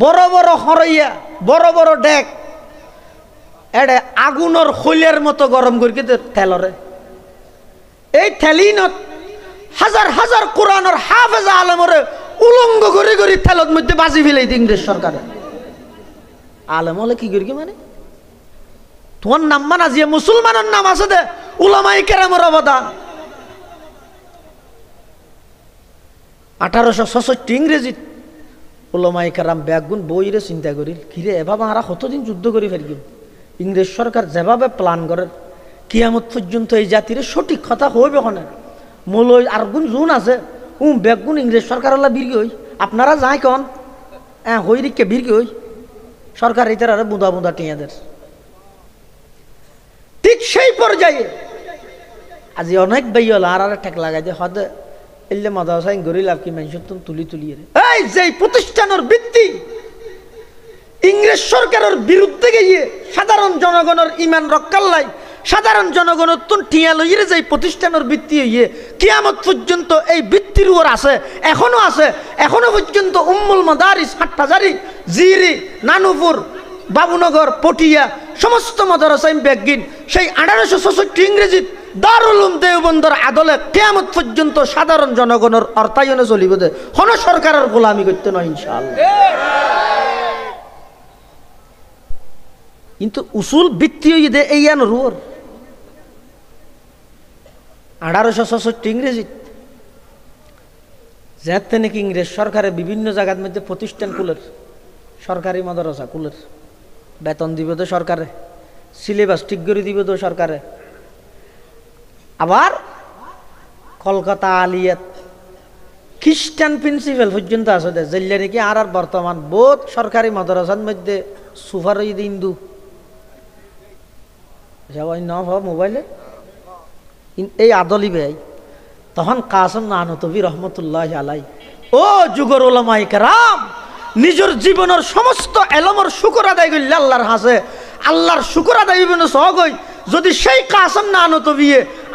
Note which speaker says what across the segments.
Speaker 1: বড় বড় হরইয়া বড় বড় ডেক এডে আগুনের খৈলের মতো গরম করি তেলরে এই থেলিনত হাজার হাজার কোরআনের হাফেজা আলমরে উলঙ্গ করে করে তেলত মধ্যে বাজি ফেলে ইংরেজ সরকারে আলম হলে কি করি মানে তোমার নাম মানা যে মুসলমানের নাম আছে দে উলামায়ে কেরামের অবদান 1866 ইংরেজি উলামায়ে কেরাম ব্যাগুন বইরে চিন্তা করিল কিরে এভাবে আমরা কতদিন যুদ্ধ করে ফেলব ইংরেজ সরকার যেভাবে প্ল্যান করে কিয়ামত পর্যন্ত এই জাতির সঠিক কথা হইবে ওখানে মূল আর গুণ জুন আছে ব্যাগুন ইংরেজ সরকার হল্লা বীর হই আপনারা যাই কন হ্যাঁ হই রিকে বীর হই সরকার এটার আরে বুঁদা বুঁদা টিয়াদের ঠিক সেই পর্যায়ে আজি অনেক বাইল আর ঠেক লাগাই দিয়ে হদে এলে মাদ্রাসা গড়ি লাভ কি মানুষ তুলি তুলিয়ে এই যে প্রতিষ্ঠানের ভিত্তি ইংরেজ সরকারের বিরুদ্ধে গিয়ে সাধারণ জনগণের ইমান রক্ষার লাই সাধারণ জনগণের টিয়া লইয়ে যে প্রতিষ্ঠানের ভিত্তি হইয়ে কিয়ামত পর্যন্ত এই ভিত্তির উপর আছে এখনো পর্যন্ত উম্মুল মাদারিস হাটহাজারী জিরি নানুপুর বাবুনগর পটিয়া সমস্ত মাদ্রাসা ব্যাগিন সেই 1866 ইংরেজি দারুল উলুম দেওবন্দর আদলে কিয়ামত পর্যন্ত সাধারণ জনগণের অর্থায়নে চলিব দে কোন সরকারের গোলামি করতে নয় ইনশাআল্লাহ কিন্তু উসুল ভিত্তি হইয়ে দে এই আন রুয়ার 1866 ইংরেজি যাতে নাকি ইংরেজ সরকারের বিভিন্ন জায়গার মধ্যে প্রতিষ্ঠান খুলের সরকারি মাদ্রাসা খুলের বেতন দিব তো সরকারে সিলেবাস ঠিক করে দিব তো সরকারে আবার কলকাতা আলিয়াত খ্রিস্টান প্রিন্সিপাল পর্যন্ত আছে দে জেলে নাকি আর বর্তমান বহুত সরকারি মাদ্রাসার মধ্যে সুফার হিন্দু সবাই ন মোবাইলে এই আদলি ভাই তখন কাসম নানতবী রহমতুল্লাহ আলাই ও যুগর উলামায়ে কেরাম নিজের জীবনের সমস্ত এলমর শুকর আদায় করলে আল্লাহর হাসে আল্লাহর শুকর আদায় হইবেন সহগই যদি সেই কাসম নানতবী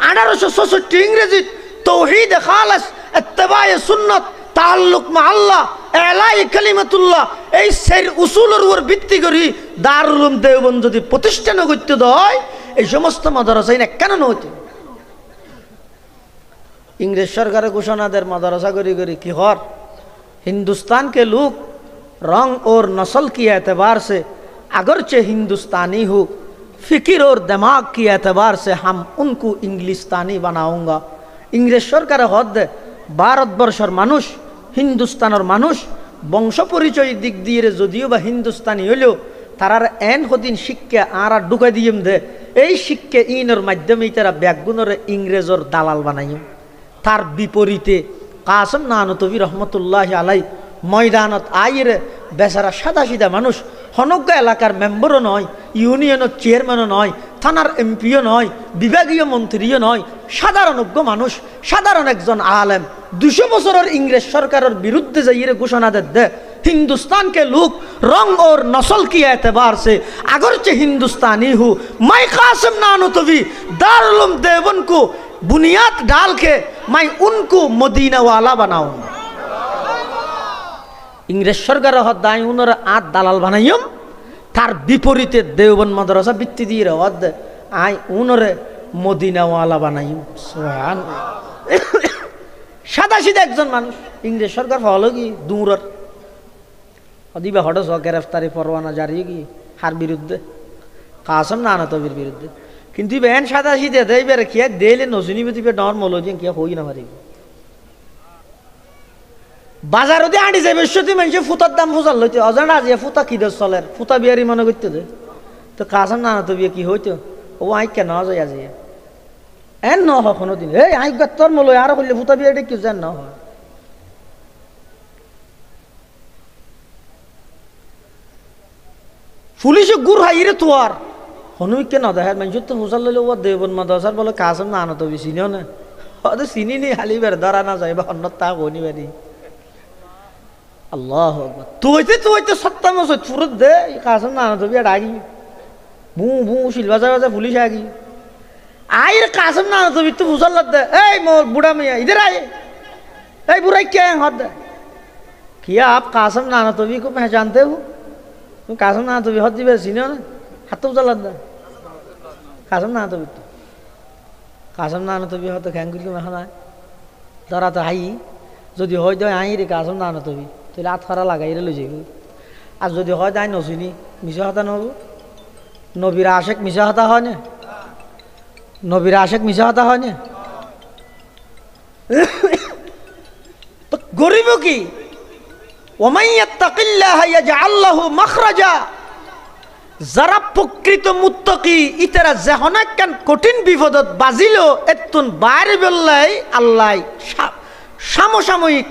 Speaker 1: 1866 ইংরেজি তৌহিদ খালাস ইত্তেবায়ে সুন্নাত তাআল্লুক মা আল্লাহ এলাই কালিমাতুল্লাহ এই সের উসুলের উপর ভিত্তি করি দারুল উলুম দেওবন্দ যদি প্রতিষ্ঠান করতে দেয় এই সমস্ত মাদ্রাসা কেন নইতে इंग्रेज सरकार घोषणा देर मदरसा करी करी कि और हिंदुस्तान के लोग रंग और नस्ल की एतबार से अगरचे हिंदुस्तानी हो फिक्र और दिमाग की एतबार से हम उनको इंग्लिस्तानी बनाऊंगा इंग्रेज सरकार हद भारतवर्षर मानुष हिंदुस्तानर मानुष वंश परिचय दिक दिए जदिओ बा हिंदुस्तानी हलो तारार एन हदिन शिक्षा आरा ढुकाई दिएम दे এই শিক্ষা ইনর মাধ্যমে তারা ব্যাগুনরে ইংরেজর দালাল বানাইম তার বিপরীতে কাসম নানতবী রহমতুল্লাহ আলাই ময়দানত আইরে বেচারা সাদা সিধা মানুষ হনজ্ঞ এলাকার মেম্বারও নয় ইউনিয়নের চেয়ারম্যানও নয় থানার এমপিও নয় বিভাগীয় মন্ত্রীও নয় সাধারণজ্ঞ মানুষ সাধারণ একজন আলেম 200 বছরের ইংরেজ সরকারের বিরুদ্ধে যাইয়ে ঘোষণা দে हिंदुस्तान के लोग रंग और नस्ल की एतबार से अगरचे हिंदुस्तानी हूँ मैं कासिम नानतवी दारुल उलूम देवबंद को बुनियाद डाल के मैं उनको मदीना वाला बनाऊंगा इंग्रेज सरकार हदाय उनर आद दालाल बनाइम तार विपरीते देवबंद मद्रासा बित्ती दिए हद आई उनरे मदीना वाला बनाइम सुबहानाल्लाह सादा सीधा एकजन मानुष इंग्रेज सरकार फलो की दूर अदीबा हटस गिरफ्तारी परवाना जारी की हार बिरुद्धे कासम नानतबीर बिरुद्धे किन्तु बहन सादा सीधे दे बेरे किया देले नजुनी बितिबे डर मलोजी किया होई ना पारी बाजारो दे आंडी जाबे सती मानसे ফুতার দাম ফুজাল লইতে অজানা যে ফুতা কি দছ চলের ফুতা বিয়ারি মনে করতে দে তো কাসম নানতবী কি হইতো ও আই কেন যায় আজি এন ন হ কোনো দিন এই আই গত্তর মলো আর কইলে ফুতা বিয়ারি কি জান না হয় पुलिस गुर हाइरे तुआर हनु के न देखार मानसि तो हुसाल लले ओ देवबंद मदरसार बोले कासम नानतबी सिनियो ने अदे सिनी नि हाली बेर दरा ना जाइबा अन्नता होनी बेरी अल्लाहु अकबर तुइते सत्ता में सो फुरत दे कासम नानतबी डागी बू बू सिलवा जा पुलिस आगी आइर कासम नानतबी तो हुसाल दे ए मोर बुढ़ा मियां इधर आए ए बुढ़ा क्या हद किया आप कासम नानतवी को पहचानते हो? तुम कासम नानतवी हद दिवे सीनियर ने हाथ तो चला दे कासम नानतवी तो कासम नानतवी हो तो ख्यांगुल को महना है दरा तो हाई जो दी हो जाए आई रे कासम नानतवी तो रात खरा लगा ये लो जेगु आज जो दी हो जाए नौसिनी मिशा होता नौगु नबीर आशिक मिशा होता हो ने नबीर आशिक मिशा होता हो ने तो गरीबों की ومن يتق الله يجعل له مخرجا যারা প্রকৃত মুত্তাকি ইতারা যখন একখান কঠিন বিপদত বাজিল এতুন বাইরে বললাই আল্লাহ সমসাময়িক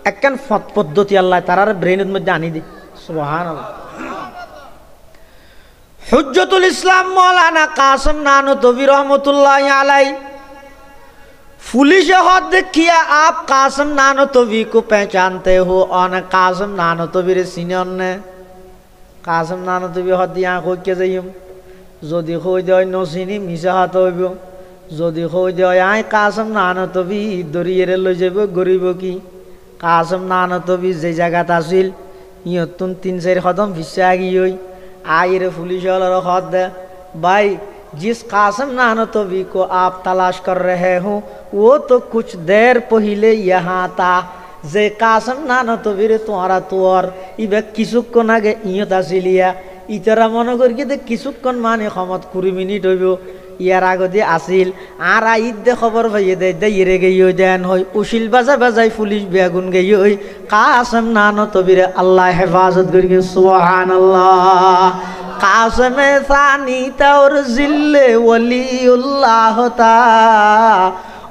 Speaker 1: একখান পদ্ধতি আল্লাহ তারার ব্রেনের মধ্যে আনি দি সুবহানাল্লাহ হুজ্জতুল ইসলাম মাওলানা কাসেম নানতবী रहमतुल्लाह अलैह पुलिस हद देखिए आप कासम नानतवी को पहचानते हो और कासम नानतवी रे सीनियर ने कासम नानतवी हद यहाँ खोज के जाइए जो देखो जाए नौसिनी मिसा हाथ हो जो देखो जाए आए कासम नानतवी दरिये रे लो जाबो गरीब की कासम नानतवी जे जगह तासिल ये तुम 3-4 कदम पीछे आ गई हुई आई रे पुलिस वाला हद दे भाई जिस कासम नानतवी को आप तलाश कर रहे हो वो तो कुछ देर पहले यहाँ था जे कासम नानतवी रे तुम्हारा तोर इबे किसुक्कन आगे इयत आसिलिया इतरा मन करी दे किसुक्कन माने खमत 20 मिनिट हইব ইয়ার আগে দিয়ে আসিল আর আইদ দে খবর পাইয়ে দে দে ইরে গইও দেন হই উশিল বাজা বাজাই পুলিশ বেগুন গইও ওই কাসম নানতবী রে আল্লাহ হেফাজত করি সুবহানাল্লাহ कासम सानी तौर जिल्ले वलीउल्लाह ता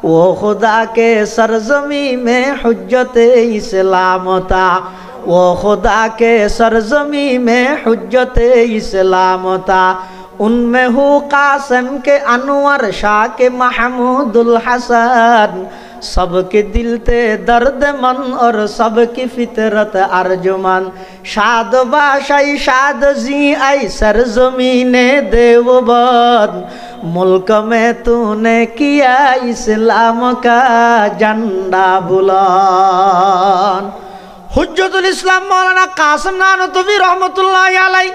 Speaker 1: वो खुदा के सरजमी में हुज्जत इस्लाम था वो खुदा के सरजमी में हुज्जत इस्लाम था उनमें हूँ कासम के अनवर शाह के महमूदुल हसन सबके दिल ते दर्द मन और सबकी फितरत अर्जुमन शाद बाशाई शाद जी आई सरजमीने देवबंद मुल्क में तूने किया इस्लाम का झंडा बुलंद हुज्जतुल इस्लाम मौलाना कासम नानतवी रहमतुल्लाह अलैह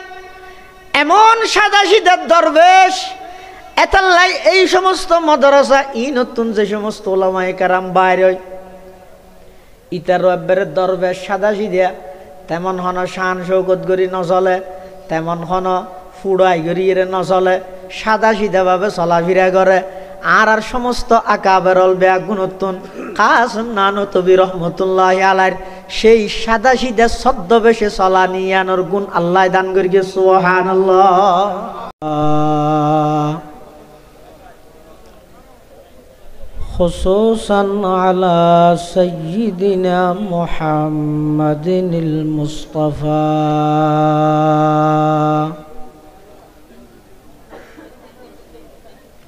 Speaker 1: एमन सादासिदा दरवेश एताल्लाई এই সমস্ত মাদ্রাসা ই নতুন যে সমস্ত ওলামায়ে কেরাম বাইরে ইতারও একবারে দরবেশ সাদাসিদা তেমন হন শান শৌকত গরি নচলে তেমন হন ফুড়াই গরি এরে নচলে সাদাসিদাভাবে চলাফেরা করে আর আর সমস্ত আকাবেরল বেগুনতুন কাসেম নানতবী রহমতুল্লাহ আলাইহির সেই সাদাসিদা ছদ্মবেশে চলা নিয়ানোর গুণ আল্লাহ দান করিকে সুবহানাল্লাহ خصوصا على سيدنا محمد المصطفى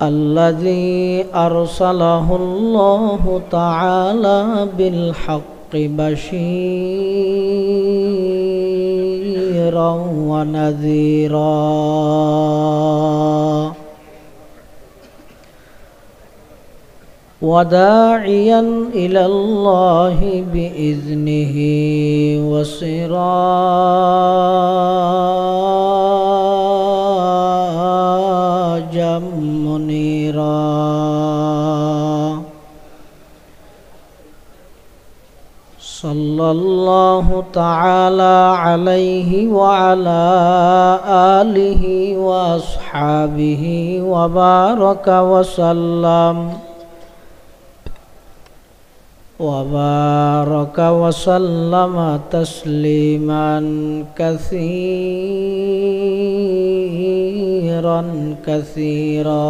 Speaker 1: الذي أرسله الله تعالى بالحق بشيرا ونذيرا وداعيا إلى الله بإذنه وسراجا منيرا صلى الله تعالى عليه وعلى آله وأصحابه وبارك وسلم وبارك وسلم تسليما كثيرا كثيرا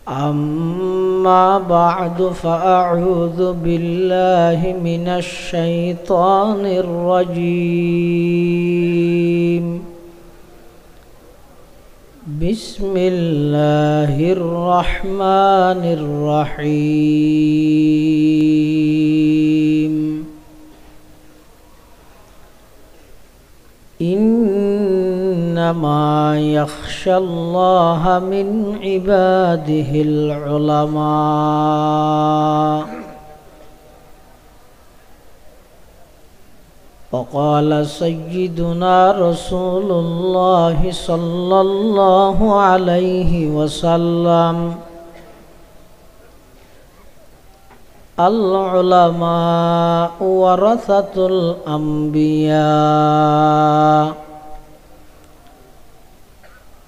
Speaker 1: أما بعد فأعوذ بالله من الشيطان الرجيم بسم الله الرحمن الرحيم إن إنما يخشى الله من عباده العلماء. وقال سيدنا رسول الله صلى الله عليه وسلم: العلماء ورثة الأنبياء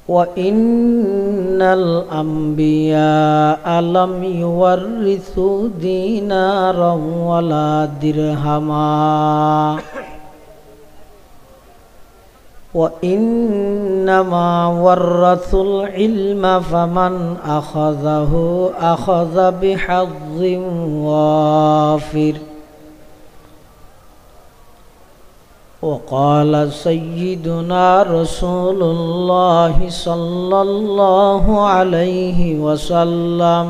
Speaker 1: وإن الأنبياء لم يورثوا دينارا ولا درهما وإنما ورثوا العلم فمن أخذه أخذ بحظ وافر. وقال سيدنا رسول الله صلى الله عليه وسلم: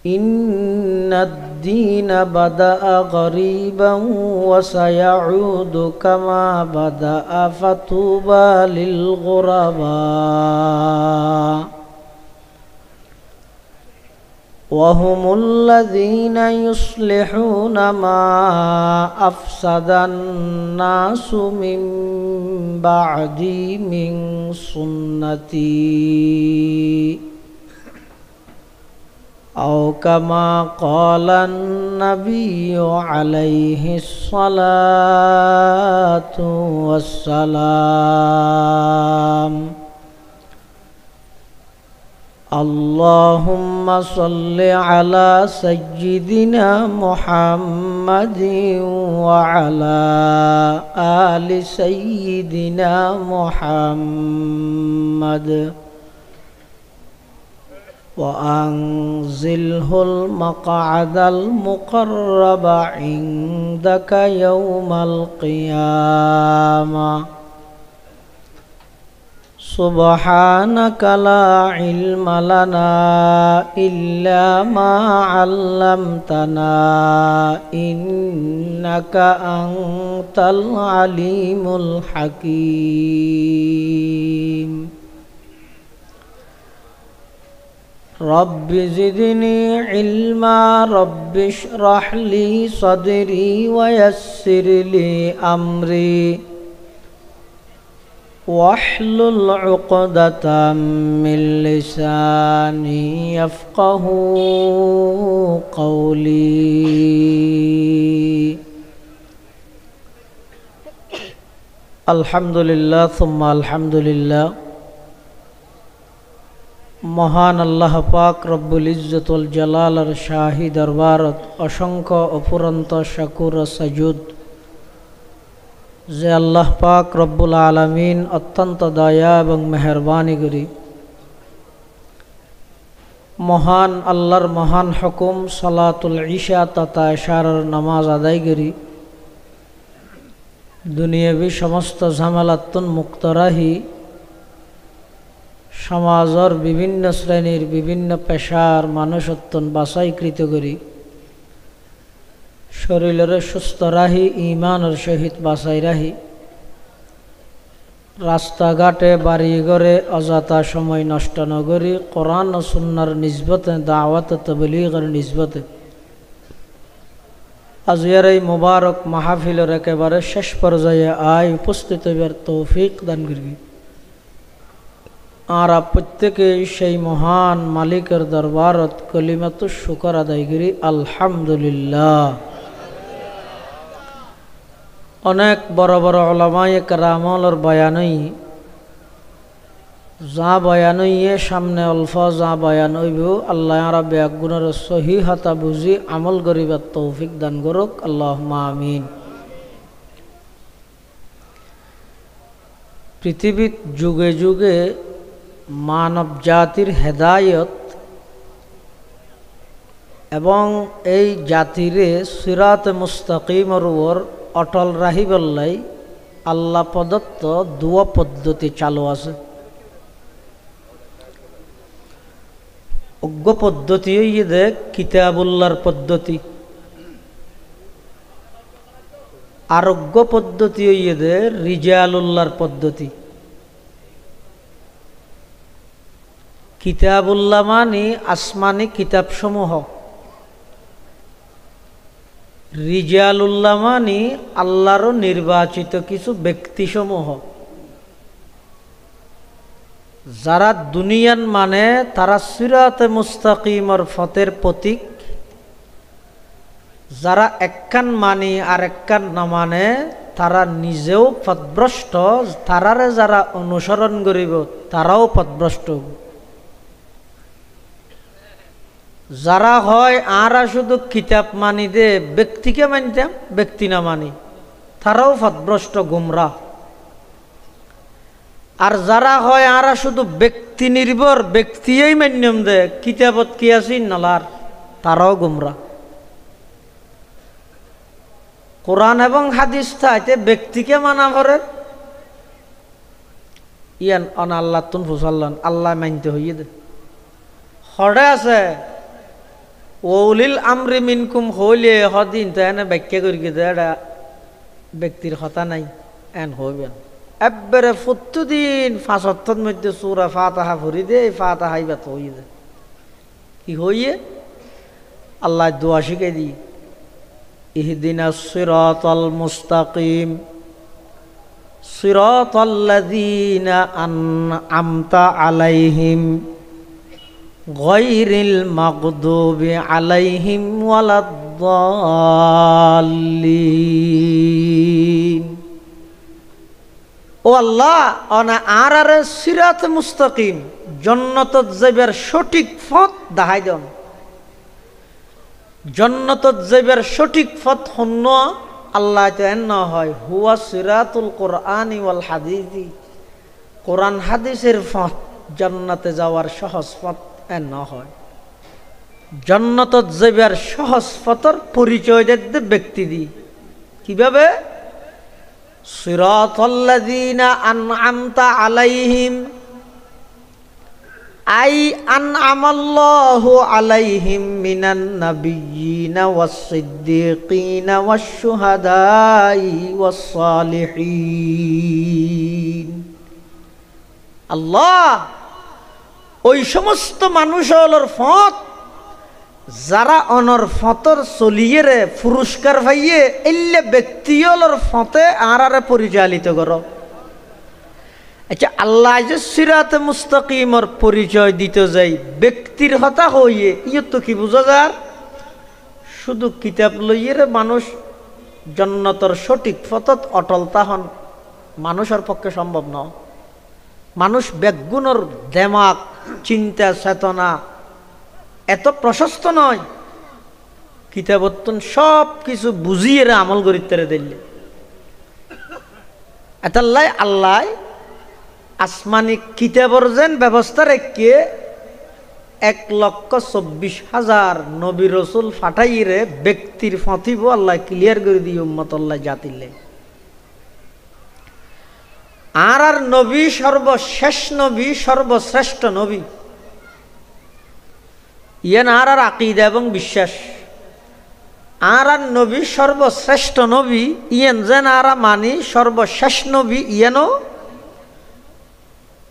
Speaker 1: إن الدين بدأ غريبا وسيعود كما بدأ فطوبى للغرباء. وهم الذين يصلحون ما أفسد الناس من بعدي من سنتي، أو كما قال النبي عليه الصلاة والسلام: اللهم صل على سيدنا محمد وعلى آل سيدنا محمد وأنزله المقعد المقرب عندك يوم القيامة. سبحانك لا علم لنا إلا ما علمتنا إنك أنت العليم الحكيم. رب زدني علما رب اشرح لي صدري ويسر لي أمري واحلل عقدة من لساني يفقه قولي. الحمد لله ثم الحمد لله। মহান আল্লাহ পাক রব্বুল ইজ্জতুল জালালের শাহী দরবারত অসংখ্য অপুরন্ত শাকুর সাজুদ যে আল্লাহ পাক রব্বুল আলামিন অত্যন্ত দয়া এবং মেহরবানি করি মহান আল্লাহর মহান হুকুম সালাতুল ইশা তথা ইশারার নামাজ আদায় করি দুনিয়াবি সমস্ত ঝামেলাতুন মুক্ত রাহি সমাজের বিভিন্ন শ্রেণীর বিভিন্ন পেশার মানুষত্বন বাছাইকৃত করি শরীরের সুস্থ রাহি ইমানের সহিত বাছাই রাহি রাস্তাঘাটে বাড়ি ঘরে অযথা সময় নষ্ট নগরী কোরআন ও সুন্নাহর নিসবতে দাওয়াত তাবলীগের নিসবতে আজকের এই মুবারক মাহফিলের একেবারে শেষ পর্যায়ে আয় উপস্থিত হবার তৌফিক দান করি আর প্রত্যেকে সেই মহান মালিকের দরবারত কলিমাতু শুকর আদায় করি আলহামদুলিল্লাহ। অনেক বড় বড় উলামায়ে কেরামর বয়ানই যা বয়ানইয়ে সামনে অল্প যা বয়ান হইব আল্লাহ রাব্বে আগুনের সহিহতা বুঝি আমল করিবার তৌফিক দান করুক আল্লাহুম্মা আমিন। পৃথিবীর যুগে যুগে মানব জাতির হেদায়ত এবং এই জাতিরে সিরাতে মুস্তাকিমের উপর অটল রাহিবল্লাই আল্লাহ প্রদত্ত দুয়া পদ্ধতি চালু আছে। অজ্ঞ পদ্ধতি হইয়ে দেখ কিতাবুল্লাহর পদ্ধতি আরোগ্য পদ্ধতি এদের রিজালুল্লাহর পদ্ধতি। কিতাবুল্লাহ মানে আসমানি কিতাবসমূহ, রিজালুল্লাহ মানে আল্লাহর নির্বাচিত কিছু ব্যক্তিসমূহ। যারা দুনিয়ান মানে তারা সিরাতে মুস্তাকিমর ফতের প্রতীক, যারা একখান মানি আর একখান না মানে তারা নিজেও পথভ্রষ্ট, তারারে যারা অনুসরণ করিব তারাও পথভ্রষ্ট। যারা হয় আরা শুধু কিতাব মানি দে ব্যক্তিকে মানতাম, ব্যক্তি না মানি, তারাও পথভ্রষ্ট গুমরাহ। আর যারা হয় আরা শুধু ব্যক্তি নির্ভর, ব্যক্তিই মান্যম দে কিতাবত কি আছে নলার, তারাও গুমরাহ। কোরআন এবং হাদিস থাইতে ব্যক্তিকে মানা করে ইয়ান অন আল্লাহ তুন ফুসাল্লান আল্লাহ মানতে হইয়ে দে। হরে আছে ওলিল আমরি মিনকুম হইলে হদিন তো এনে ব্যাখ্যা করি দে, এটা ব্যক্তির কথা নাই এন হইবেন। একবারে প্রতিদিন ৫ অর্থের মধ্যে সূরা ফাতিহা ভরি দে, এই ফাতিহাই বাত হইয়ে দে। কি হইয়ে আল্লাহ দোয়া শিখাই দি, ইহদিনাস সিরাতাল মুস্তাকিম সিরাতাল্লাযীনা আন'আমতা আলাইহিম গায়রিল মাগদুবি আলাইহিম ওয়ালাদ-দাল্লিন। ও আল্লাহ অনা আর সিরাত মুস্তাকিম জান্নাতত যাইবার সঠিক পথ দেখাই দেন। জান্নাতত যাইবার সঠিক পথ হন্য আল্লাহ তো এন হয় হুয়া সিরাতুল কোরআনি ওয়াল হাদিসি, কোরআন হাদিসের পথ জান্নাতে যাওয়ার সহজ পথ এন হয়। জান্নাতত যাইবার সহজ পথের পরিচয় দিতে ব্যক্তি দি কিভাবে, সিরাতাল্লাযীনা আন'আমতা আলাইহিম আই আন'আমাল্লাহু আলাইহিম মিনান নাবিয়্যিনা ওয়াস-সিদ্দীকিনা ওয়াশ-শুহাদাই ওয়াস-সালিহিন। আল্লাহ ওই সমস্ত মানুষের পথ যারা অনর ফতর চলিয়ে রে পুরস্কার পাইয়ে এলে ব্যক্তিওলর ফতে আরারে পরিচালিত করো। আচ্ছা আল্লাহ যে সিরাতে মুস্তাকিমর পরিচয় দিতে যাই ব্যক্তির হতা হইয়ে ইয়ে তো কি বুঝা যার, শুধু কিতাব লইয়ে রে মানুষ জান্নাতের সঠিক পথত অটলতা হন মানুষের পক্ষে সম্ভব নয়। মানুষ বেগুনের দেমাগ চিন্তা চেতনা এত প্রশস্ত নয়, কিতাবত্তন সব কিছু বুঝিয়ে আমল করিতে দিলে। এতাল্লাই আল্লাহ আসমানি কিতাবর যেন ব্যবস্থা রেখে ১,২৪,০০০ নবী রসুল ফাটাইরে ব্যক্তির ফতিব আল্লাহ ক্লিয়ার করে দিয়ে উম্মত আল্লাহ জাতিলে। আর নবী সর্বশেষ নবী, সর্বশ্রেষ্ঠ নবী, ইয়েন আর আকীদা এবং বিশ্বাস। আর নবী সর্বশ্রেষ্ঠ নবী ইয়েন যেন আর মানি সর্বশেষ নবী ইয়েনও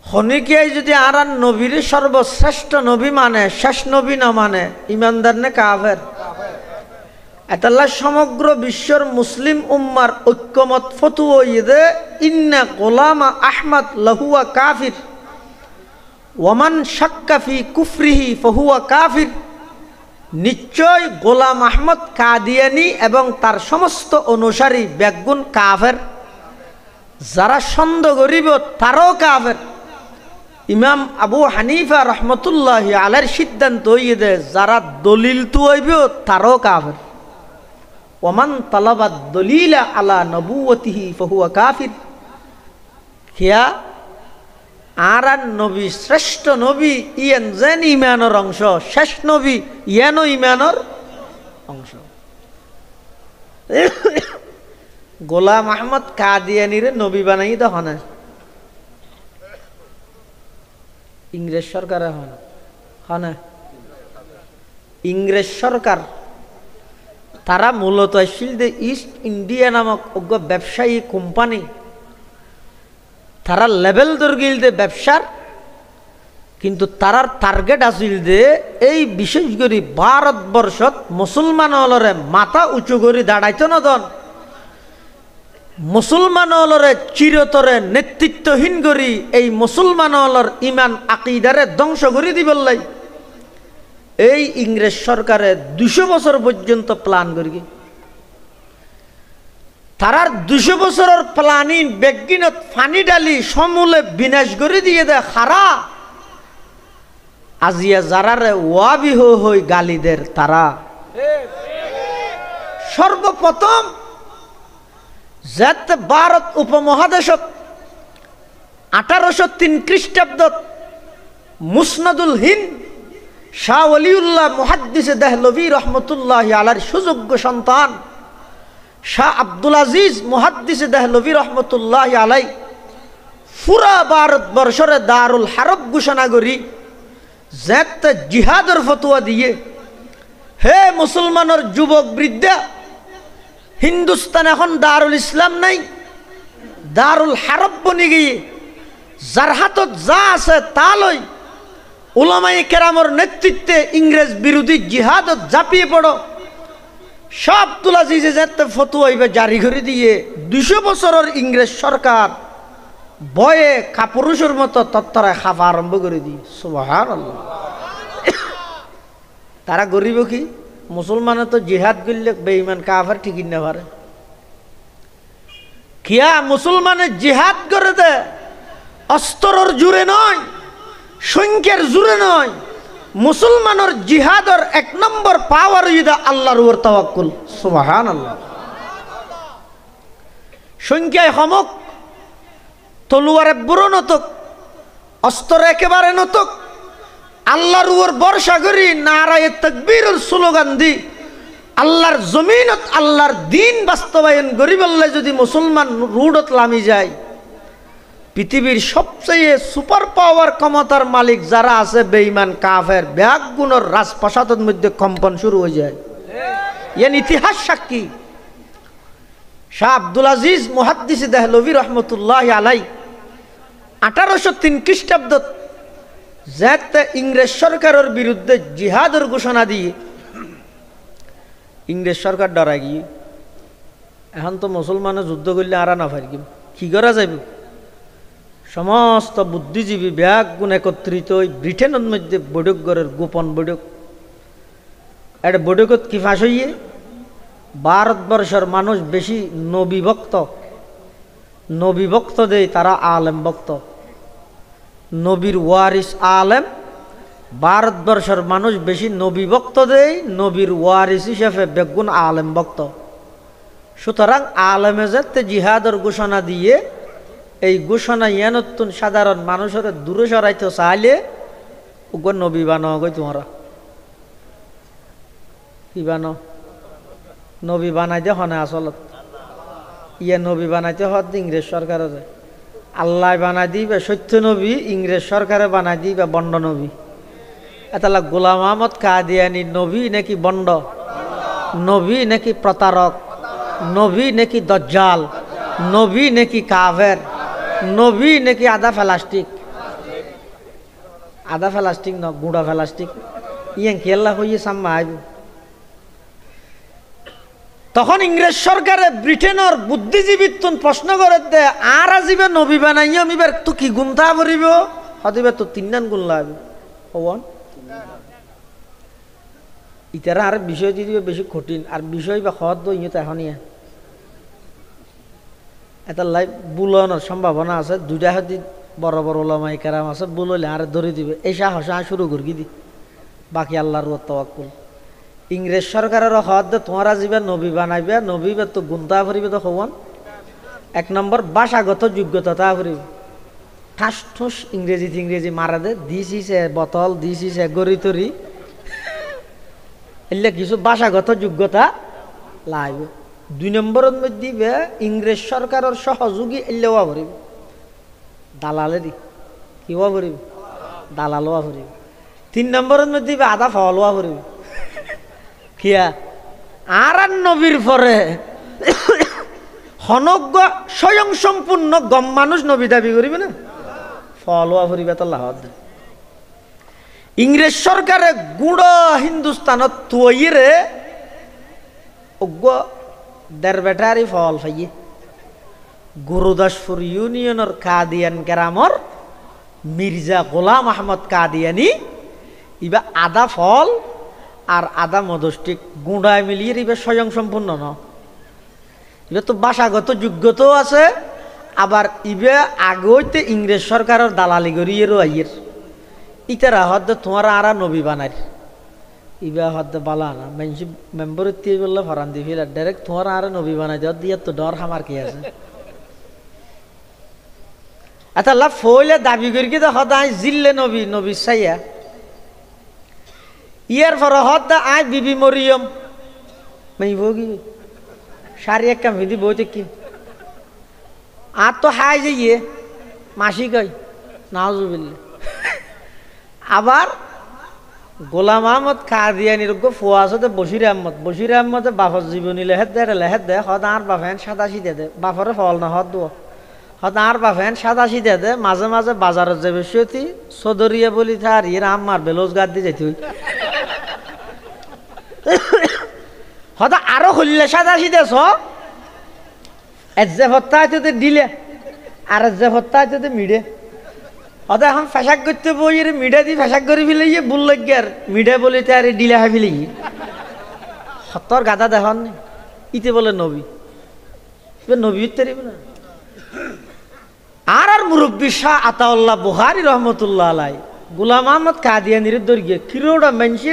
Speaker 1: হনিকিয়াই যদি আর নবীর সর্বশ্রেষ্ঠ নবী মানে শেষ নবী না মানে ইমানদার নে কাফের। এতাল্লাহ সমগ্র বিশ্বর মুসলিম উম্মার ঐক্যমত ফতুয়া ইদে ইন্না গোলামা আহমদ লাহুয়া কাফির ওয়ামান শাক্কা ফি কুফরিহি ফাহুয়া কাফির। নিশ্চয় গোলাম আহমদ কাদিয়ানি এবং তার সমস্ত অনুসারী বেগুন কাফের, যারা সন্দেহ করিব তারাও কাফের। ইমাম আবু হানিফা রহমতুল্লাহ আলাইহির সিদ্ধান্ত হইয়ে যারা দলিল তো হইব তারাও কাফের। ওমান তালাবাদ দলিলা আলা নবুয়তিহি ফাহুয়া কাফির। কিয়া আর নবী শ্রেষ্ঠ নবী ইয়েন যেন ইমানের অংশ, শেষ নবী ইয়ানো ইমানের অংশ। গোলাম আহমদ কাদিয়ানির নবী বানাই তো হনে ইংরেজ সরকারে হনে ইংরেজ সরকার তারা মূলত আসছিল যে ইস্ট ইন্ডিয়া নামক অজ্ঞ ব্যবসায়ী কোম্পানি, তারা লেভেল দরগিল দে ব্যবসার, কিন্তু তারার টার্গেট আছিল যে এই বিশেষ করে ভারতবর্ষত মুসলমান হলরে মাথা উঁচু করে দাঁড়াইতো না দন, মুসলমান হলরে চিরতরে নেতৃত্বহীন করি এই মুসলমান হলর ইমান আকিদারে ধ্বংস করে দিবলাই এই ইংরেজ সরকারে 200 বছর পর্যন্ত প্ল্যান করি। তারার 200 বছরের প্ল্যানিং বেগিনত ফানি ডালি সমূলে বিনাশ করে দিয়ে দেয় খারা আজিয়া যারারে ওয়াবিহ হই গালিদের তারা সর্বপ্রথম যাতে ভারত উপমহাদেশত 1803 খ্রিস্টাব্দত মুসনাদুল হিন্দ শাহ ওলিউল্লাহ মুহাদ্দিসে দেহলভী রহমতুল্লাহ আলাইহির সুযোগ্য সন্তান শাহ আব্দুল আজিজ মুহাদ্দিসে দেহলভী রহমতুল্লাহ আলাই পুরা ভারতবর্ষরে দারুল হারব ঘোষণা করি যাতে জিহাদের ফতোয়া দিয়ে হে মুসলমানের যুবক বৃদ্ধা, হিন্দুস্তান এখন দারুল ইসলাম নাই, দারুল হারব বনি গিয়ে যার হাতত যা আছে তা লই উলামায়ে কেরামর নেতৃত্বে ইংরেজ বিরোধী জিহাদত ঝাঁপিয়ে পড়ো। শাহ আব্দুল আজিজে যাতে ফতোয়া জারি করে দিয়ে 200 বছরের ইংরেজ সরকার ভয়ে কাপুরুষের মতো তত্তরায় খাফা আরম্ভ করে দিয়ে। সুবহানাল্লাহ। তারা গরিব কি মুসলমানে তো জিহাদ করলে বেঈমান কাফের ঠিকই না পারে কিয়া মুসলমানে জিহাদ করে দে অস্ত্রর জুড়ে নয়, সংখ্যার জুড়ে নয়, মুসলমানের জিহাদর 1 নম্বর পাওয়ার ইদা আল্লাহর উপর তাওয়াক্কুল। সুবহানাল্লাহ। সংখ্যায় হমক, তলোয়ারে বুড়ো নতক, অস্ত্র একেবারে নতক, আল্লাহর উপর ভরসা করি নারায়ে তাকবীরের স্লোগান দি আল্লাহর জমিনত আল্লাহর দিন বাস্তবায়ন করি বললে যদি মুসলমান রুডত লামি যায়, পৃথিবীর সবচেয়ে সুপার পাওয়ার ক্ষমতার মালিক যারা আছে বেঈমান কাফের ব্যাগ গুণর রাজপ্রাসাদের মধ্যে কম্পন শুরু হয়ে যায়। এর ইতিহাস সাক্ষী। শাহ আব্দুল আজিজ মুহাদ্দিস দেহলভী রহমতুল্লাহ আলাই 1803 খ্রিস্টাব্দ যাতে ইংরেজ সরকারের বিরুদ্ধে জিহাদের ঘোষণা দিয়ে ইংরেজ সরকার ডরাই গিয়ে এখন তো মুসলমানের যুদ্ধ করলে আর না পারি কি করা যাইব, সমস্ত বুদ্ধিজীবী ব্যাগ গুণ একত্রিত হয়ে ব্রিটেনের মধ্যে বৈঠক গড়ের গোপন বৈঠক। একটা বৈঠকত কি ফাঁস হইয়ে ভারতবর্ষের মানুষ বেশি নবী ভক্ত দেয়, তারা আলেম ভক্ত, নবীর ওয়ারিস আলেম। ভারতবর্ষের মানুষ বেশি নবী ভক্ত দেয়, নবীর ওয়ারিস হিসেবে বেগুন আলেম ভক্ত। সুতরাং আলেমে যাতে জিহাদের ঘোষণা দিয়ে এই ঘোষণা নতুন সাধারণ মানুষের দূরে সরাইতে চাইলে উগ্র নবী বানো গই তোমরা কি বানো নবী বানাই দে হনে আসলত নবী বানাইতে হত ইংরেজ সরকারের আল্লাহ বানাই দিবে সত্য নবী, ইংরেজ সরকারে বানাই দিবে বন্ড নবী। এতালা গোলাম আহমদ কাদিয়ানি নবী নাকি বন্ড, নবী নাকি প্রতারক, নবী নাকি দজ্জাল, নবী নাকি কাফের, নবী নাকি আধা প্লাস্টিক ন গুঁড়া প্লাস্টিক ইয়ে খেলা হইয়ে সাম্মা আইব। তখন ইংরেজ সরকারে ব্রিটেনের বুদ্ধিজীবীর প্রশ্ন করে দে আর আজিবে নবী বানাই আমিবার তো কি গুণতা ভরিব হতিবে তো 3 গুণ লাগবে হবন। ইতারা আর বিষয় দিবে বেশি কঠিন আর বিষয় বা হদ ইয়ে এখনই এটা লাই বুলানোর সম্ভাবনা আছে। 2টা হাতি বড় বড় ওলামায়ে কেরাম আছে, বুললে আর ধরে দিবে এই সাহসা শুরু করি দি বাকি আল্লাহর উপর তাওয়াক্কুল। ইংরেজ সরকারের হদ তোমরা যাবে নবী বানাইবে, নবী তো গুণতা ভরিবে তো হবন। 1 নম্বর ভাষাগত যোগ্যতা তা ভরিবে, ঠাস ঠুস ইংরেজি মারা দে দিছে বোতল দিছে গড়ি তরি এলে কিছু ভাষাগত যোগ্যতা লাগবে। 2 নম্বরের মধ্যে দিবে ইংরেজ সরকারের সহযোগী এলেওয়া ভরিবে, দালালে দি কিওয়া ভরিবে দালালোয়া ভরিবে। 3 নম্বরের মধ্যে দিবে আধা ফলওয়া ভরিবে কিয়া আর নবীর পরে হনজ্ঞ স্বয়ং সম্পূর্ণ গম মানুষ নবী দাবি করিবে না ফলোয়া ফুরিবে তো লাহত ইংরেজ সরকারে গুড় হিন্দুস্তানত তুইরে অজ্ঞ দেড় বেটারি ফল ফাইয়ে গুরুদাসপুর ইউনিয়নের কাদিয়ান গ্রামর মির্জা গোলাম আহমদ কাদিয়ানি ইবা আদা ফল আর আদা মদষ্টিক গুঁড়ায় মিলিয়ে ইবা স্বয়ং সম্পূর্ণ ন ইবা তো ভাষাগত যোগ্যতাও আছে আবার ইবে আগইতে ইংরেজ সরকারের দালালি করিয়েরও আইয়ের ইতারা হদ তোমার আরা নবী বানাই ইবা হদ বালা না মেনসি মেম্বরের দিয়ে বললে ফরান দি ফিল ডাইরেক্ট তোমার আরা নবী বানাই দেওয়া দিয়ে তো ডর হামার কি আছে আচ্ছা লাভ ফইলে দাবি করি কি হদায় জিল্লে নবী নবী সাইয়া ইয়ার পর হদ আয় বিবি মরিয়ম মাই ভোগি শাড়ি এক কাম ভিদি বইতে কি আর তো হাই যাইয়ে মাসি কই নাউজুবিল্লাহ আবার গোলাম আহমদ কাদিয়ানির ফোয়া আছে বশির আহমদ বাফর জীবনী লেহেদ দে হদ আর বাফেন সাদা সিদে দে বাফরে ফল না হদ দো হদ আর বাফেন সাদা সিদে দে মাঝে মাঝে বাজারত যাবে সত্যি সদরিয়া বলি থার ইয়ে আমার বেলোজগার দিয়ে যাইতে হই হদ আরো খুললে সাদা সিদে ছ এজে ভত্তা আছে দিলে আর এজে ভত্তা আছে মিডে হদ এখন ফেসাক করতে বই মিডা দিয়ে ফেসাক করে ফেলে বুল লাগে আর মিডা বলে আর ডিলে হাই ফেলে হতর গাদা দেখন ইতে বলে নবী নবী উত্তরিব না আর মুরব্বী শাহ আতাউল্লাহ বুখারী রহমতুল্লাহ আলাই গোলাম আহমদ কাদিয়ানির দর্গে কিরোড়া মানুষে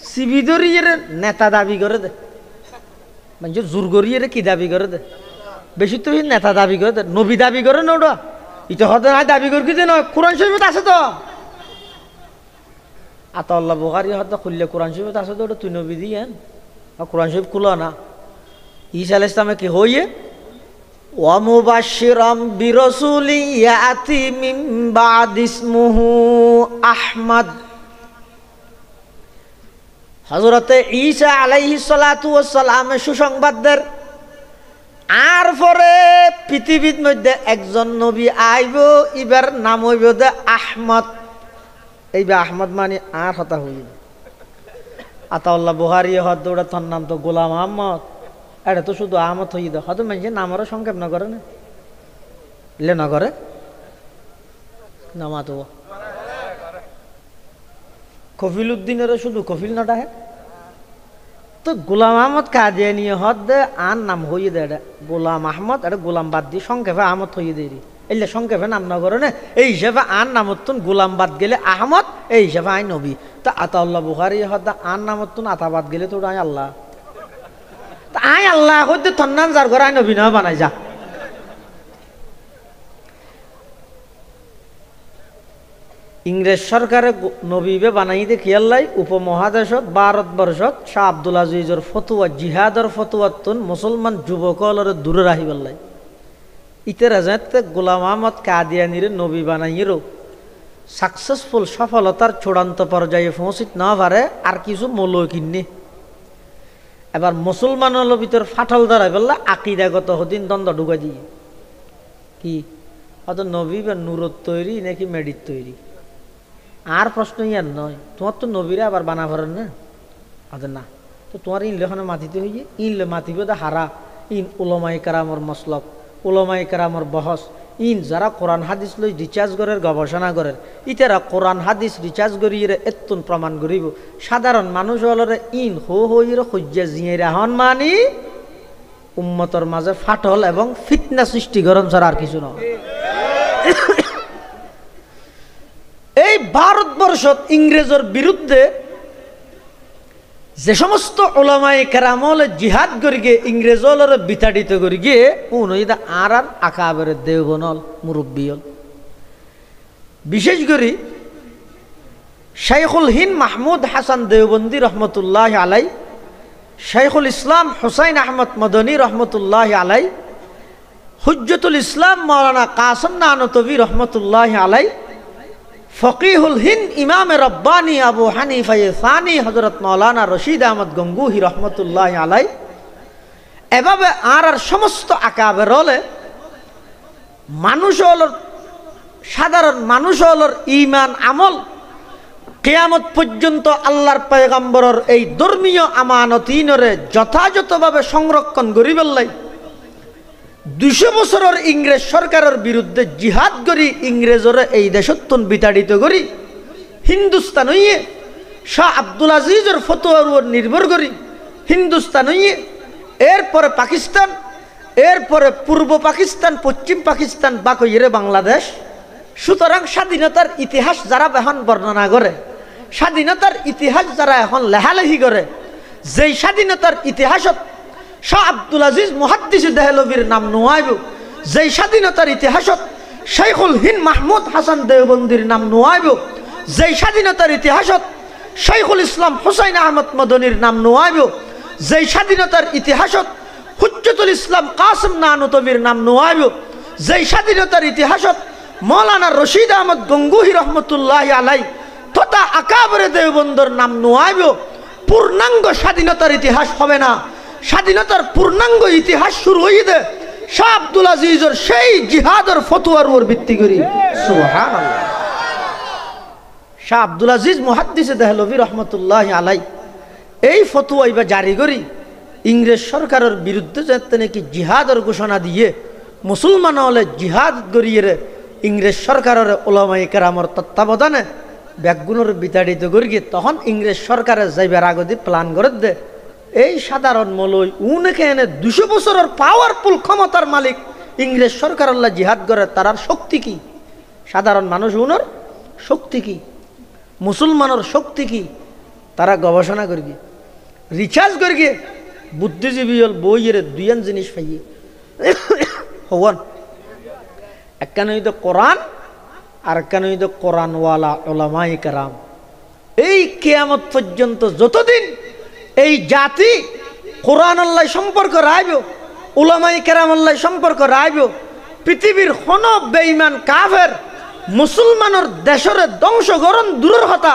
Speaker 1: সিবিদরিয়ের নেতা দাবি করে দে মানুষ জোর করিয়ে কি দাবি করে দে বেশি তো নেতা দাবি করে দে নবী দাবি করে না ওটা ইটা হতে নাই দাবি করি যে নয় কোরআন শরীফত আছে তো আতাউল্লাহ বুখারী হতে খুললে কোরআন শরীফত আছে তো ওটা তুই নবী দিয়ে কোরআন শরীফ খুলো না ঈসা আলাইহিস সালামে কি হইয়ে ওয়া মুবাশশিরাম বিরাসূলি ইয়াতি মিন বাদি ইসমুহু আহমদ হযরতে ঈসা আলাইহিস সালাতু ওয়াস সালাম সুসংবাদদের আর পরে পৃথিবীর মধ্যে একজন নবী আইব ইবার নাম হইব দে আহমদ এইবার আহমদ মানে আর হতা হইব আতাউল্লাহ বুখারী হদ ওটা তোর নাম তো গোলাম আহমদ এটা তো শুধু আহমদ হই দে হয়তো মানুষের নামেরও সংক্ষেপ না করে না লে না করে নামা তো কফিল উদ্দিনেরও শুধু কফিল না ডাহে তো গোলাম আহমদ কাদিয়ানি হদ দে আর নাম হইয়ে দে এটা গোলাম আহমদ এটা গোলাম বাদ দিয়ে সংক্ষেপে আহমদ হইয়ে দেরি এলে সংক্ষেপে নাম না করে না এই হিসাবে আর নামতুন গোলাম বাদ গেলে আহমদ এই হিসাবে আই নবী তা আতাউল্লাহ বুখারী হদ আর নামতুন আতা বাদ গেলে তো আই আল্লাহ তা আই আল্লাহ হইতে থন্নান যার ঘর আই নবী না বানাই যা ইংরেজ সরকারে নবীবে বানাই দে খেয়াল্লাই উপমহাদেশত ভারতবর্ষত শাহ আব্দুল আজিজর ফতুয়া জিহাদর ফতুয়াতুন মুসলমান যুবকলরে দূরে রাখি পেলাই ইতে রাজাতে গোলাম আহমদ কাদিয়ানির নবী বানাইয়েরও সাকসেসফুল সফলতার চূড়ান্ত পর্যায়ে পৌঁছিত না পারে আর কিছু মৌলই কিনে এবার মুসলমানের ভিতর ফাটল ধরা পেলা আকিদাগত হদিন দ্বন্দ্ব ঢুকাই দিয়ে কি হয়তো নবী বা নূরত তৈরি নাকি মেডিত তৈরি আর প্রশ্ন ইয়ার নয় তোমার তো নবীরে আবার বানা ভরেন না আচ্ছা না তো তোমার ইনলেখানে মাতিতে হইয়ে ইনলে মাতিবে দা হারা ইন উলামায়ে কেরামর মসলক উলামায়ে কেরামর বহস ইন যারা কোরআন হাদিস লই রিচার্জ করের গবেষণা করের ইতারা কোরআন হাদিস রিচার্জ করিয়ে এতুন প্রমাণ করিব সাধারণ মানুষ হলরে ইন হো হইরে সহ্যে জিয়ে রাহন মানি উম্মতর মাঝে ফাটল এবং ফিতনা সৃষ্টি গরম ছাড়া আর কিছু নয় এই ভারতবর্ষত ইংরেজের বিরুদ্ধে যে সমস্ত ওলামায়ে কেরামল জিহাদ করি গিয়ে ইংরেজর বিতাড়িত করি গিয়ে উনইদা আর আকাবের দেওবনল মুরব্বিয়ল বিশেষ করে শাইখুল হিন্দ মাহমুদ হাসান দেওবন্দি রহমতুল্লাহ আলাই শাইখুল ইসলাম হুসাইন আহমদ মদনী রহমতুল্লাহ আলাই হুজ্জতুল ইসলাম মৌলানা কাসম নানতবী রহমতুল্লাহ আলাই ফকিহুল হিন্দ ইমামে রব্বানি আবু হানিফা সানি হযরত মাওলানা রশিদ আহমদ গঙ্গুহি রহমতুল্লাহ আলাই এভাবে আর সমস্ত আকাবের হলে মানুষ হলোর সাধারণ মানুষ হলোর ইমান আমল কিয়ামত পর্যন্ত আল্লাহর পয়গম্বরের এই ধর্মীয় আমানতিনরে যথাযথভাবে সংরক্ষণ করিবার লাই 200 বছরের ইংরেজ সরকারের বিরুদ্ধে জিহাদ করি ইংরেজরে এই দেশত্বন বিতাড়িত করি হিন্দুস্তান হইয়ে শাহ আব্দুল আজিজের ফতোয়ার উপর নির্ভর করি হিন্দুস্তান হইয়ে এরপরে পাকিস্তান এরপরে পূর্ব পাকিস্তান পশ্চিম পাকিস্তান বাকইরে বাংলাদেশ। সুতরাং স্বাধীনতার ইতিহাস যারা এখন বর্ণনা করে স্বাধীনতার ইতিহাস যারা এখন লেহালেহি করে যেই স্বাধীনতার ইতিহাসত শাহ আব্দুল আজিজ মুহাদ্দিস দেহলভির নাম নোয়াইব যেই স্বাধীনতার ইতিহাসত শাইখুল হিন্দ মাহমুদ হাসান দেওবন্দির নাম নোয়াইব যেই স্বাধীনতার ইতিহাসত শাইখুল ইসলাম হুসাইন আহমদ মদনীর নাম নোয়াইব যেই স্বাধীনতার ইতিহাসত হুজ্জতুল ইসলাম কাসিম নানুতবির নাম নোয়াইব যেই স্বাধীনতার ইতিহাসত মৌলানা রশিদ আহমদ গঙ্গুহি রহমতুল্লাহ আলাই তথা আকাবরে দেওবন্দর নাম নোয়াইব পূর্ণাঙ্গ স্বাধীনতার ইতিহাস হবে না। স্বাধীনতার পূর্ণাঙ্গ ইতিহাস শুরু হইবে শাহ আব্দুল আজিজের সেই জিহাদের ফতোয়ার উপর ভিত্তি করি। সুবহানাল্লাহ। শাহ আব্দুল আজিজ মুহাদ্দিস দেহলভি রহমতুল্লাহ আলাই এই ফতোয়া ইবা জারি করি ইংরেজ সরকারের বিরুদ্ধে যাতে নাকি জিহাদের ঘোষণা দিয়ে মুসলমান হলে জিহাদ করিয়ে ইংরেজ সরকারের ওলামায়ে কেরামের তত্ত্বাবধানে ব্যাগুনের বিতাড়িত করি তখন ইংরেজ সরকারের যাইবার আগদি প্ল্যান করে দে এই সাধারণ মলই উনকে এনে 200 বছরের পাওয়ারফুল ক্ষমতার মালিক ইংরেজ সরকার আল্লাহ জিহাদ করে তার শক্তি কি সাধারণ মানুষ উনার শক্তি কি মুসলমানের শক্তি কি তারা গবেষণা করি রিসার্চ করি বুদ্ধিজীবী হল বইয়ের দুইয়ান জিনিস পাইয়ে হওয়ান একখান হইতো কোরআন আর একখান হইতো কোরআনওয়ালা উলামায়ে কেরাম। এই কিয়ামত পর্যন্ত যতদিন এই জাতি কোরআন আল্লাহ সম্পর্ক রাখব উলামায়ে কেরাম আল্লাহ সম্পর্ক রাখব পৃথিবীর কোন বেঈমান কাফের মুসলমানের দেশের ধ্বংসকরণ দূরের কথা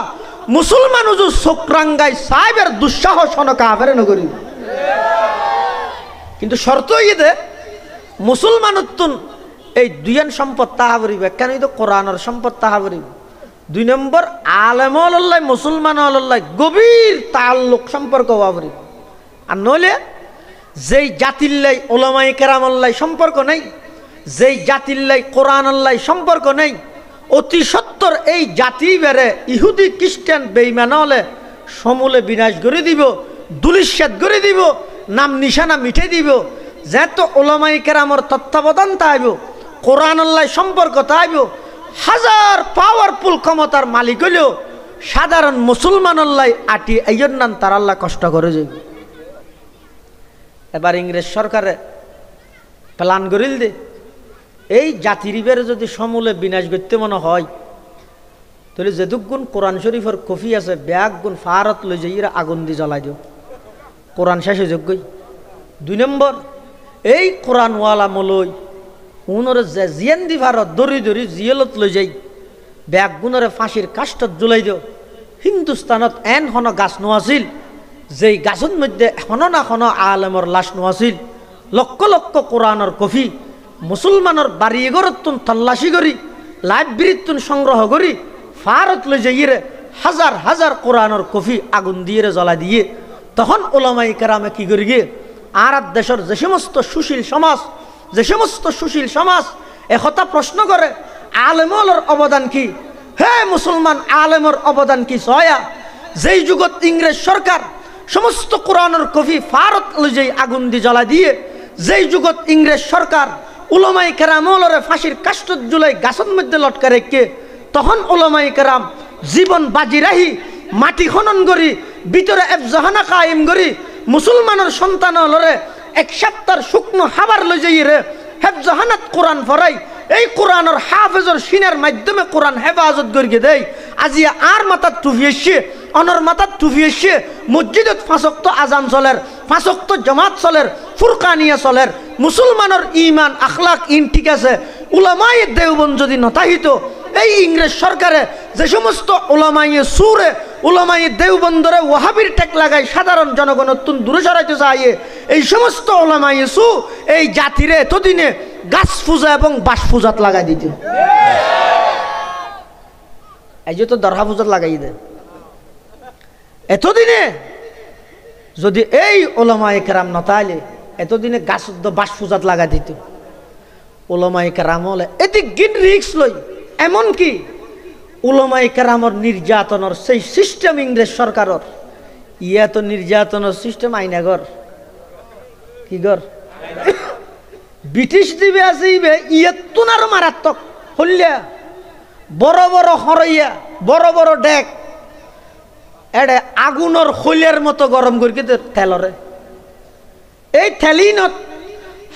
Speaker 1: মুসলমান উজু চোখরাঙ্গাই সাহেবের দুঃসাহস হন কাফের নগরী। কিন্তু শর্ত ইয়ে মুসলমানত্তুন এই দুইয়ান সম্পদ তাহা করিব কেন তো কোরআনের সম্পদ তাহা করিব। 2 নম্বর আলেম আল্লাহ মুসলমান আল্লাহ গভীর তাল্লুক সম্পর্ক হওয়া করিব। আর নইলে যেই জাতিল্লাই ওলামায়ে কেরাম আল্লাহ সম্পর্ক নেই যেই জাতিল্লাই কোরআন আল্লাহ সম্পর্ক নেই অতি সত্তর এই জাতি বেড়ে ইহুদি খ্রিস্টান বেঈমান হলে সমূলে বিনাশ করে দিব দুলিশ্বাদ করে দিব নাম নিশানা মিটে দিব যেত ওলামায়ে কেরামের তত্ত্বাবধান তাইব কোরআন আল্লাহ সম্পর্ক তাইব হাজার পাওয়ারফুল ক্ষমতার মালিক হলেও সাধারণ মুসলমান আল্লাহ আটি এই জন্য তার আল্লাহ কষ্ট করে যাবে। এবার ইংরেজ সরকারে প্ল্যান করিল দে এই জাতির বেড়ে যদি সমূলে বিনাশ করতে মনে হয় তাহলে যেদুক গুণ কোরআন শরীফের কফি আছে ব্যাগ গুণ ফারত লই যাই আগুন দিয়ে জ্বলাই দিও কোরআন শেষে যোগ্যই। 2 নম্বর এই কোরআনওয়ালা মলই উনরে যে জিয়ান দি ভারত দরি দরি জিয়েলত লই যাই ব্যাগ গুণরে ফাঁসির কাষ্টত জ্বলাই দিও। হিন্দুস্তানত এন হন গাছ নোয়াছিল যেই গাছের মধ্যে হন না হন আলেমর লাশ নোয়াছিল লক্ষ লক্ষ কোরআনের কফি মুসলমানের বাড়ি এগরতুন তল্লাশি করি লাইব্রেরিতুন সংগ্রহ করি ফারত লই যাইয়ে হাজার হাজার কোরআনের কফি আগুন দিয়ে জ্বলা দিয়ে তখন ওলামায়ে কেরামে কি করি গিয়ে আর দেশের যে সমস্ত সুশীল সমাজ একথা প্রশ্ন করে আলেমর অবদান কি হে মুসলমান আলেমর অবদান কি সয়া যেই যুগত ইংরেজ সরকার সমস্ত কোরআনের কফি ফারত লই যাই আগুন দিয়ে জ্বলা দিয়ে যেই যুগত ইংরেজ সরকার উলামায়ে কেরামরে ফাঁসির কাষ্টত জুলাই গাছের মধ্যে লটকা রেখে তখন উলামায়ে কেরাম জীবন বাজি রাহি মাটি খনন করি ভিতরে এফজাহানা কায়েম করি মুসলমানের সন্তান লরে 1 সপ্তাহ শুকনো হাবার লই যাই রে হেফজাহানাত কোরআন ফরাই এই কোরআনের হাফেজর সিনের মাধ্যমে কোরআন হেফাজত করিয়ে দেয়। আজি আর মাথার টুফি এসছে অনর মাথার টুফি এসছে মসজিদত 5 ওয়াক্ত আজান চলের 5 ওয়াক্ত জামাত চলের ফুরকানিয়া চলের মুসলমানের ইমান আখলাক ইন ঠিক আছে উলামায়ে দেওবন্দ যদি নতাহিত এই ইংরেজ সরকারে যে সমস্ত ওলামায়ে সুরে ওলামায়ে দেওবন্দরে ওয়াহাবির টেক লাগায় সাধারণ জনগণ অত্যন্ত দূরে সরাইতে চায়, এই সমস্ত ওলামায়ে সু এই জাতিরে এতদিনে গাছ পূজা এবং বাস পূজাত লাগাই দিত। এই যে তো দরহা পূজাত লাগাই দেয় এতদিনে, যদি এই ওলামায়ে কেরাম নতাইলে এতদিনে গাছ বাস পূজাত লাগাই দিত। ওলামায়ে কেরাম হলে এদিক গিন রিক্স লই, এমনকি ওলামায়ে কেরামর নির্যাতনের সেই সিস্টেম ইংরেজ সরকারের, ইয়া তো নির্যাতনের সিস্টেম আইনাগর কি গর ব্রিটিশ দিবে আছে ইয়ে তুনার মারাত্মক হল্যা, বড় বড় হরইয়া বড় বড় ডেক এডে আগুনের হইলের মতো গরম করি তেলরে, এই থেলিনত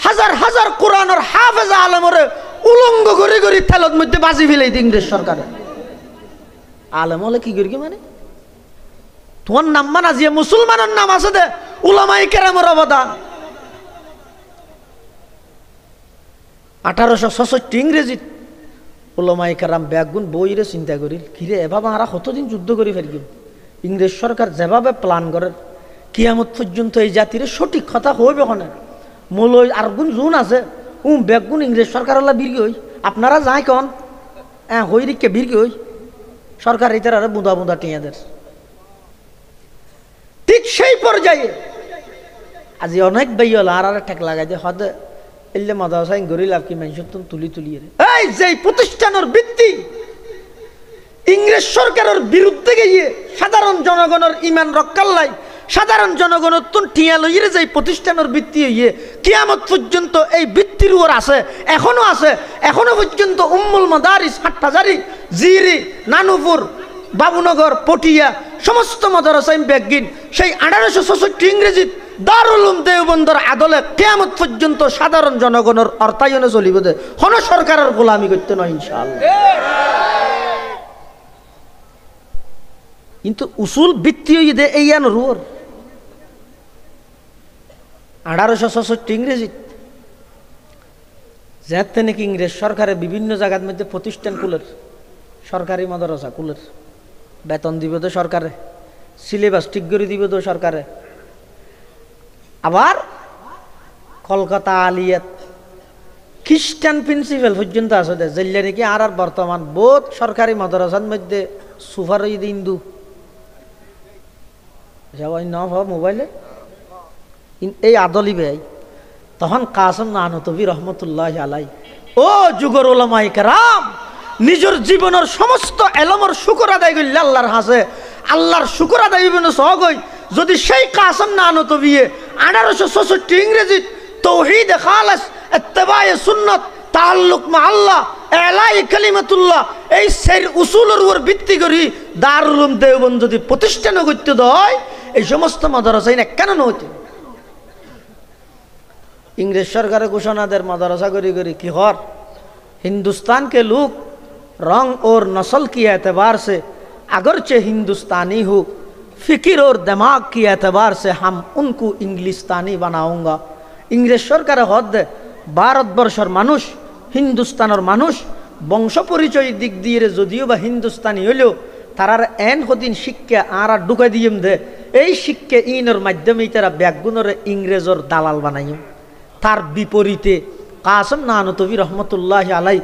Speaker 1: হাজার হাজার কোরআনের হাফেজা আলেমরে উলঙ্গ করে করে তেলত মধ্যে বাজি ফেলে ইংরেজ সরকারে। আলেম হলে কি করি মানে তোমার নাম মানা যে মুসলমানের নাম আছে দে উলামায়ে কেরামের অবদান। 1866 ইংরেজিত উলামায়ে কেরাম ব্যাগুন বইরে চিন্তা করিল, কিরে এভাবে আমরা কতদিন যুদ্ধ করে ফেলগিম। ইংরেজ সরকার যেভাবে প্ল্যান করে কিয়ামত পর্যন্ত এই জাতির সঠিক কথা হইবে ওখানে মূলই আর গুণ জুন আছে ব্যাগুন ইংরেজ সরকার হল্লা বীরগি হই আপনারা যাই কন হই রিকে বীরগি হই সরকার এইটার আরে বুঁদা বুঁদা টিয়াদের। ঠিক সেই পর্যায়ে আজি অনেক বাইল আর ঠেক লাগাই দিয়ে হদে এলে মাদাসাইন গরি লাভ কি মানুষ তুলি তুলিয়ে এই যে প্রতিষ্ঠানের ভিত্তি ইংরেজ সরকারের বিরুদ্ধে গিয়ে সাধারণ জনগণের ইমান রক্ষার লাই সাধারণ জনগণের ঠিয়া লইয়ে যে প্রতিষ্ঠানের ভিত্তি হইয়ে কিয়ামত পর্যন্ত এই ভিত্তির উপর আছে, এখনো আছে, এখনো পর্যন্ত উম্মুল মাদারিস হাটহাজারি জিরি নানুপুর বাবুনগর পটিয়া সমস্ত মাদ্রাসায় ব্যাগিন সেই 1866 ইংরেজিত দারুল উলুম দেওবন্দর আদলে কিয়ামত পর্যন্ত সাধারণ জনগণের অর্থায়নে চলিব দে হন সরকারের গোলামি করতে নয় ইনশাআল্লাহ। কিন্তু উসুল ভিত্তি হয়ে দে এই রুয়ার 1866 ইংরেজিত যাতে নাকি ইংরেজ সরকারের বিভিন্ন জায়গার মধ্যে প্রতিষ্ঠান কুলের সরকারি মাদ্রাসা কুলের বেতন দিব তো সরকারে, সিলেবাস ঠিক করে দিব তো সরকারে। আবার কলকাতা আলিয়াত খ্রিস্টান প্রিন্সিপাল পর্যন্ত আছে যেলে নাকি আর বর্তমান বহুত সরকারি মাদ্রাসার মধ্যে সুফার হিন্দু মোবাইলে এই আদলি ভাই তখন কাসম নানতবি রহমতুল্লাহ আলাই ও যুগর ওলামায়ে কেরাম নিজের জীবনের সমস্ত এলমর শুকর আদায় করলে আল্লাহর হাসে আল্লাহর শুকর আদায় বিভিন্ন সহগই যদি সেই কাসম নানতবি 1866 ইংরেজি তৌহিদ খালাস ইত্তেবায়ে সুন্নাত তাআল্লুক মা আল্লাহ এলাই কালিমাতুল্লাহ এই সের উসুলের উপর ভিত্তি করি দারুল উলুম দেওবন্দ যদি প্রতিষ্ঠান করতে দেয় এই সমস্ত মাদ্রাসায় না কেন হইতে। इंग्रेज सरकार घोषणा देर मदरसा करी करी कि हर हिंदुस्तान के लोग रंग और नस्ल की एतबार से अगरचे हिंदुस्तानी हो फिक्र और दिमाग की एतबार से हम उनको इंग्लिस्तानी बनाऊंगा। इंग्रेज सरकार हद भारतवर्षर मानुष हिंदुस्तानर मानुष वंश परिचय दिक दिए जदिओ बा हिंदुस्तानी हलो तारार एन हदिन शिक्षा आरा ढुका दिएम दे এই শিক্ষা ইনের মাধ্যমে তারা ব্যাগুনরে ইংরেজর দালাল বানাইম। তার বিপরীতে কাসম নানতবি রহমতুল্লাহ আলাই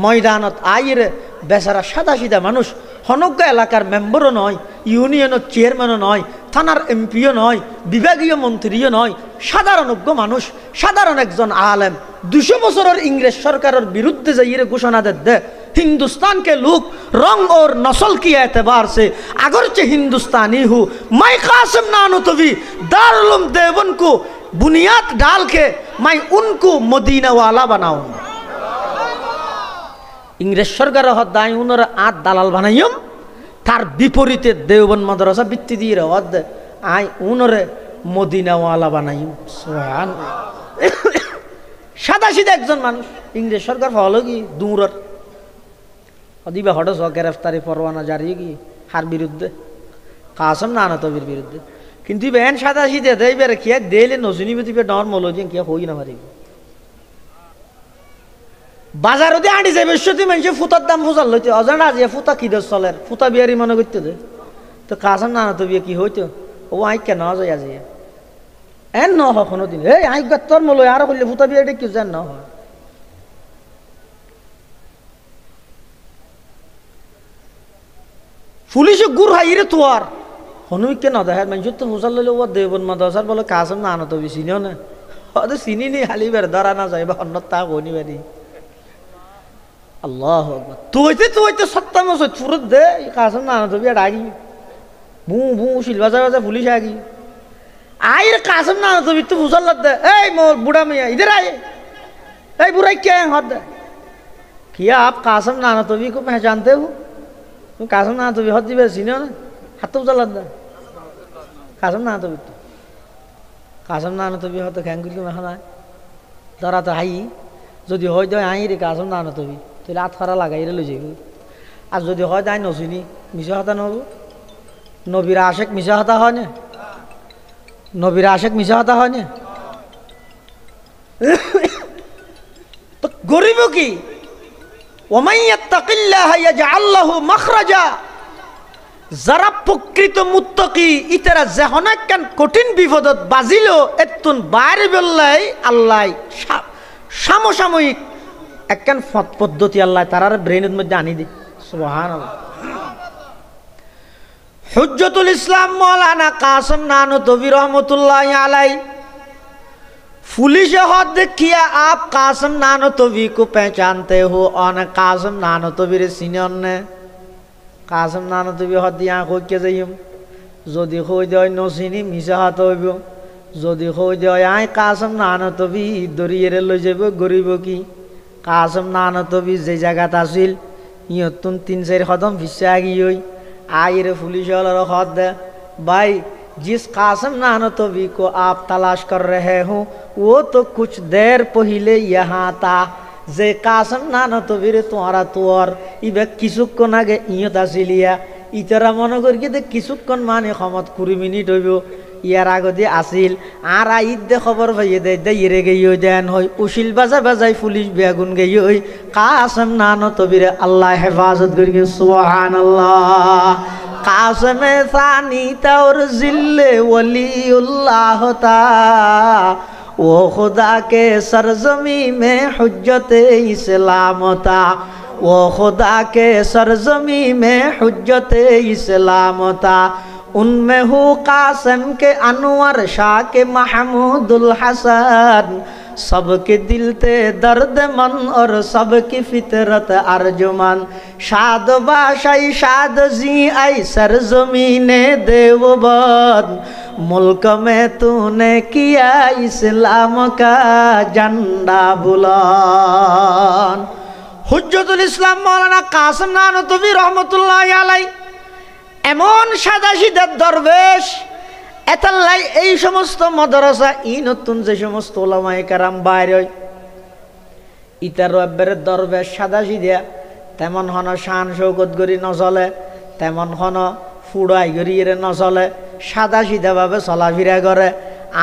Speaker 1: ময়দানত আইরে বেচারা সাদা সিধা মানুষ হনজ্ঞ এলাকার মেম্বারও নয়, ইউনিয়নের চেয়ারম্যানও নয়, থানার এমপিও নয়, বিভাগীয় মন্ত্রীও নয়, সাধারণজ্ঞ মানুষ সাধারণ একজন আলেম 200 বছরের ইংরেজ সরকারের বিরুদ্ধে যাইয়ে ঘোষণা দে हिंदुस्तान के लोग रंग और नस्ल की एतबार से अगरचे हिंदुस्तानी हूँ मैं कासिम नानतवी दारुल उलूम देवबंद को बुनियाद डाल के मैं उनको मदीना वाला बनाऊंगा। इंग्रेज सरकार हदाय उनर आत दालाल बनाइम तार विपरीते देवबंद मद्रासा ভিত্তি দিয়ে হদ আই উনরে মদিনা ওয়ালা বানাইম। সুবহানাল্লাহ সাদা সিধা একজন মানুষ इंग्रेज सरकार হলো কি দূরের अदीबा हटो सौ गिरफ्तारी परवाना जारी की हार विरुद्धे कासम नानतबिर विरुद्धे किंतु बहन सादा सीधे दे बेर किया देले नसुनी में तिबे नॉर्मल हो जिन किया होई ना मारी বাজারও দিয়ে আঁটি যাবে সত্যি মানুষের ফুতার দাম ফুচাল লইতে অজানা আজ ফুতা কি দোষ চলের ফুতা বিয়ারি মনে করতে দে তো কাসাম না তো বিয়ে কি হইতো ও আই কেন যায় আজি এন ন হয় কোনোদিন এই আই তোর মলো আর করলে ফুতা বিয়ারি কি যেন ন হয় পুলিশে গুড় হাইরে তোয়ার হনুমিককে না দেখে মানুষের তো ফুচাল লইলে ও দেবন মাদাসার বলে কাসাম না তো বেশি নিও না হয়তো চিনি নি হালি বের ধরা না যায় বা অন্য তা কনি বাড়ি আল্লাহ তুইতে সত্তা মতো ফুরত দে কাসাম না তো বিয়া ডাকি বু বু শিল বাজা বাজা পুলিশ আগি আইর কাসাম না তো বিট্টু ফুসাল দে এই মোর বুড়া মিয়া ইধর আয়ে এই बुराई क्या है हद किया आप कासम नानतवी को पहचानते हो तुम कासम नानतवी हद दिवे सीने ना हाथ तो उजल दे कासम नानतवी तो कासम नानतवी हद कैंगुल के महना दरा तो हाई যদি হয় দয় আই রে কাসম নানতবি তাহলে আত ফারা লাগাই রে লই যাইব আর যদি হয় দাই নসিনি মিছা কথা নব নবীর আশেক মিছা কথা হয় না নবীর আশেক মিছা কথা হয় না তো গরিব কি ওমাই ইয়াত্তাকিল্লাহ ইয়াজআল লাহু মাখরাজা যারা প্রকৃত মুত্তাকি ইতারা যেহনা কেন কঠিন বিপদত বাজিলো এতুন বাইরে বললাই আল্লাহ সাময়িক একখান পদ্ধতি আল্লাহ তারার ব্রেনের মধ্যে আনি দে সুবহানাল্লাহ হুজ্জতুল ইসলাম মৌলানা কাসম নানতবী रहमतुल्लाह अलैह पुलिस हद किया आप कासम नानतबी को पहचानते हो और कासम नानतबी रे सीनियर ने कासम नानतबी हद यहाँ को के जाइम যদি কই দেয় নসিনি মিছা হাত হইব যদি কই দেয় আই কাসম নানতবি দরিয়ে লই যাব গরিব কি কাসম নানতবি যে জায়গাত আছিল ইয়তুন 3-4 কদম পিছে গিয়ে आइर पुलिस वाला हाथ दे भाई जिस कासम नानतबी को आप तलाश कर रहे हो वो तो कुछ देर पहले यहाँ था जे कासम नानतबी रे तुम्हारा तोर इबे किसुक्कन आगे इयत आसिलिया इतरा मन करिके दे किसुक्कन माने खमत 20 मिनिट हইব ইয়ার আগে দিয়ে আসিল আর আইদ দে খবর পাইয়ে দে দে ইরে গইও দেন হই উশিল বাজা বাজাই পুলিশ বেগুন গইও কাসম নানতবি রে আল্লাহ হেফাজত করিকে সুবহানাল্লাহ কাসম সানি তাওর জিল্লে ওলিউল্লাহ তা ও खुदा के सरजमी में हुज्जत इस्लाम था वो खुदा के सरजमी में हुज्जत इस्लाम था उनमें हो कासम के अनवर शाह के महमूदुल हसन सबके दिल ते दर्द मन और सबकी फितरत अर्जुमन शाद बाशाई शाद जी आई सरजमीने देवबंद मुल्क में तूने किया इस्लाम का झंडा बुलंद हुज्जतुल इस्लाम मौलाना कासम नानतबी रहमतुल्लाह अलैह এমন সাদাসিদার দরবেশ এতাল্লাই এই সমস্ত মাদ্রাসা ই নতুন যে সমস্ত ওলামায়ে কেরাম বাইরে ইতার রব্বের দরবেশ সাদাসিদা তেমন হন শান শৌকত গরি নচলে তেমন হন ফুড়াই গরি এর নচলে সাদাসিদা ভাবে চলাফেরা করে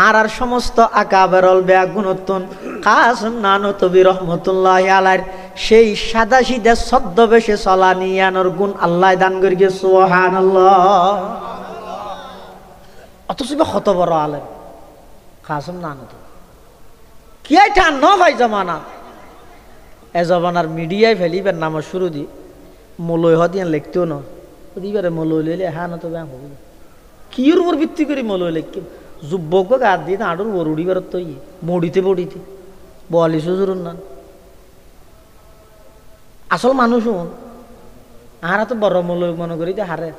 Speaker 1: আর সমস্ত আকাবেরল বেগুনতুন কাসম নানতবী রহমতুল্লাহ আলাইহির সেই সাদাসিদা ছদ্মবেশে চলা নিয়ানোর গুণ আল্লাহ দান করিকে সুবহানাল্লাহ অথচ কত বড় আলেম কাসম নানতবী কি এটা ন ভাই জমানা এ জমানার মিডিয়ায় ফেলিবার নাম শুরু দি মলয় হদিয়ান লিখতেও না দিবারে মলয় লইলে হ্যাঁ না তো ব্যাং হবে কির উপর ভিত্তি করে মলয় লিখকে যুবক গাদ দিয়ে আঁটুর বরুড়ি বেরোত বড়িতে বড়িতে বলি সুজুরুন না আসল মানুষ আর তো বড় মলয় মনে করি হারে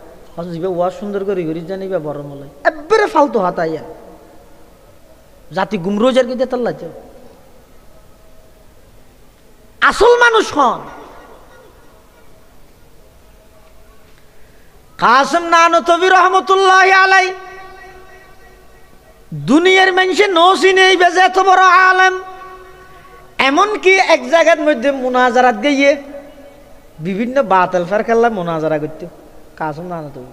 Speaker 1: যাবে ওয়া সুন্দর করে করি জানিবা বড় মলয় এবারে ফালতু হাতাইয়া জাতি গুমরোজার কিন্তু তার লাজ আসল মানুষ হন কাসম নানতবী রহমতুল্লাহ আলাইহি দুনিয়ার মানুষে নসি নেই বেজে এত বড় আলেম এমনকি এক জায়গার মধ্যে মুনাজারাত গিয়ে বিভিন্ন বাতিল ফেরকাল্লা মুনাজারা করত কাসম নানতবী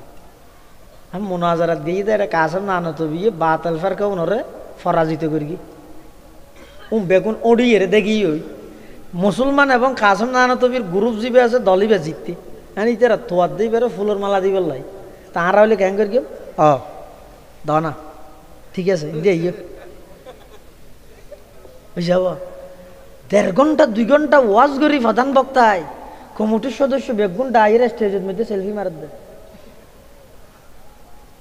Speaker 1: আমি মুনাজারাত গিয়ে দেয় কাসম নানতবী বাতিল ফেরকা উনরে ফরাজিত করি বেগুন ওড়িয়ে দেখি ওই মুসলমান এবং কাসম নানতবির গ্রুপ জিবে আছে দলিবে জিততে হ্যাঁ ইতারা তোয়ার দিই বেরো ফুলের মালা দিবার লাই তাহারা হইলে কেন করি দাও না ঠিক আছে দিয়ে বুঝাব 1.5 ঘন্টা 2 ঘন্টা ওয়াজ করি প্রধান বক্তায় কমিটির সদস্য বেগুন ডাইরে স্টেজের মধ্যে সেলফি মারত দেয়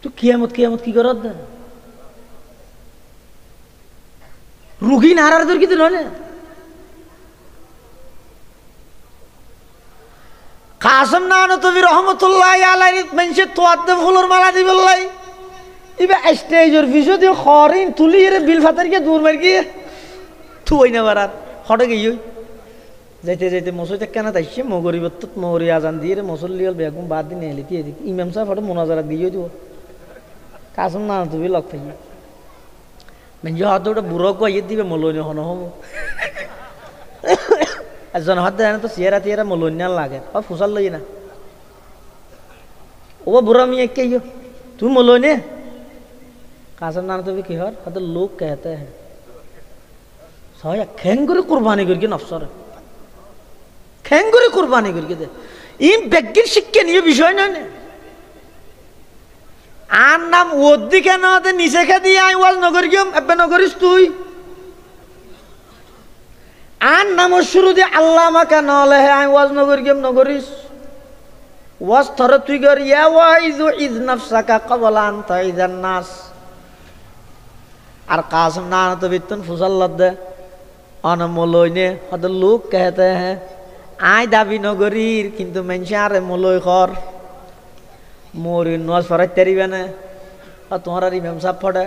Speaker 1: তুই কিয়ামত কি করত দেন রুগী নারার দর কিন্তু নয় কাসম নানতবি রহমতুল্লাহ আলাইহি মানুষে তোয়াতে ফুলের মালা দিবেন লাই ইবা স্টেজের পিছু দিয়ে খরিন তুলি এর বিল ফাতার গিয়ে দূর মার গিয়ে তুই না বারার হটে গিয়ে যাইতে যাইতে মসজিদে কেন তাইছে মগরিবত মগরি আজান দিয়ে রে মুসল্লি হল বেগুন বাদ দিন এলি দিয়ে দিক ইমাম সাহেব হটে মোনাজারা দিয়ে দিব কাসম নানতবি লগ থাকি মানে হয়তো ওটা বুড়ো কইয়ে দিবে মলনি হন হম একজন হাত দেয় না তো চেয়ারা তিয়ারা মলন্যা লাগে ফুসাল লই না ও বুড়া মিয়া কে তুই মলনে কাসম নানতবি কি হর হয়তো লোক कहते हैं সয়া খেঙ্গুরে কুরবানি করি নফসরে খেঙ্গুরে কুরবানি করি দে ইন বেগির শিক্ষা নিয়ে বিষয় নয় না আর নাম ওদ্দি কেন নিচে খে দিয়ে আই ওয়াজ নগর গিয়ম এবে নগরিস তুই আর নাম শুরু দিয়ে আল্লাহ আমাকে নলে হে আই ওয়াজ নগর গিয়ম নগরিস ওয়াজ থরে তুই গর ইয়া ওয়াইজু ইজ নাফসাকা ক্বাবলা আন তাইজান নাস আর কাসম নানতবি তুন ফুসাল্লাদ দে অনমলইনে হদ লোক कहते हैं আই দাবি নগরীর কিন্তু মানুষ আরে মলই কর মোরে নজ ফরাই তেরিবে না তোমার আর ইমাম সাহেব পড়ে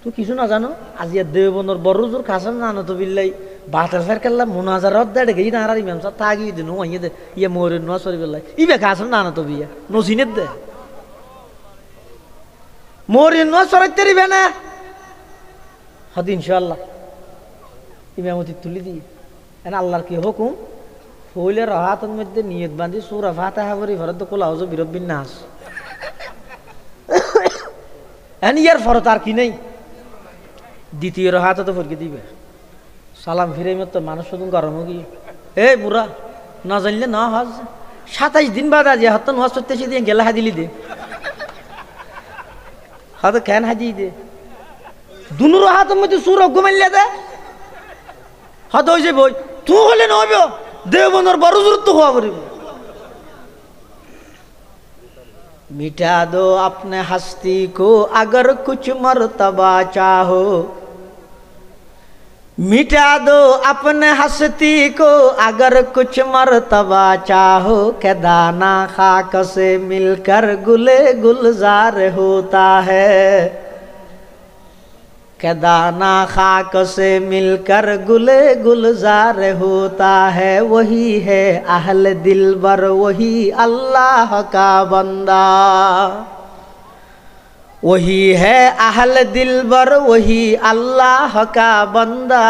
Speaker 1: তুই কিছু না জানো আজি দেবনের বড় জোর কাসম নানতবি লাই বাতার ফের কেলা মুনাজারত দে গই না আর ইমাম সাহেব তাগি দিন ওই দে ইয়ে মোরে নজ ফরিবে লাই ইবে কাসম নানতবি নসিনে দে মোরে নজ ফরাই তেরিবে না হদ ইনশাআল্লাহ ইমামতি তুলি দিয়ে এনে আল্লাহর কি হুকুম হইলে রাহাতের মধ্যে নিয়ত বাঁধি সূরা ফাতিহা পড়ি ফরদ কুল আউযু বিরাব্বিন নাস এনে ইয়ার ফরত আর কি নেই দ্বিতীয় রাহাতে তো ফরকে দিবে সালাম ফিরে মত মানুষ শুধু গরম কি এ বুড়া না জানলে না হজ 27 দিন বাদ আজ হত নওয়াজ করতেছি দিয়ে গেলা হাদিলি দে হাতে কেন হাদি দে দুনো রাহাতের মধ্যে সূরা ঘুমাইলে দে হাত হয়ে যাবে তু হলে নব দেবনের বড় জরুরত হওয়া পারিব मिटा दो अपने हस्ती को अगर कुछ मर्तबा चाहो मिटा दो अपने हस्ती को अगर कुछ मर्तबा चाहो के दाना खाक से मिलकर गुले गुलजार होता है के दाना खाक से मिलकर गुले गुलजार होता है वही है अहल दिलबर वही अल्लाह का बंदा वही है अहल दिलबर वही अल्लाह का बंदा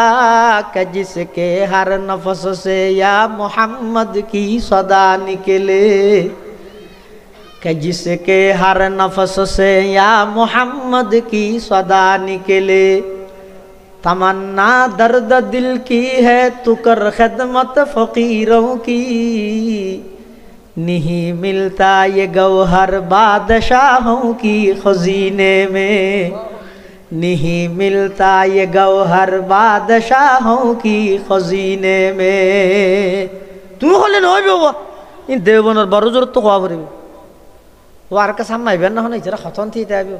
Speaker 1: के जिसके हर नफ्स से या मोहम्मद की सदा निकले कि जिसके हर नफ्स से या मोहम्मद की सदा निकले तमन्ना दर्द दिल की है तू कर खिदमत फ़कीरों की नहीं मिलता ये गौहर बादशाहों की खजीने में नहीं मिलता ये गौहर बादशाहों की खजीने में तू होले नय बाबा इन देवनर बड़ जोर तो खबर ও আর কা সামাইবেন না হন ইজরা খতন থিতে আইবো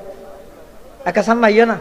Speaker 1: একা সামাইও না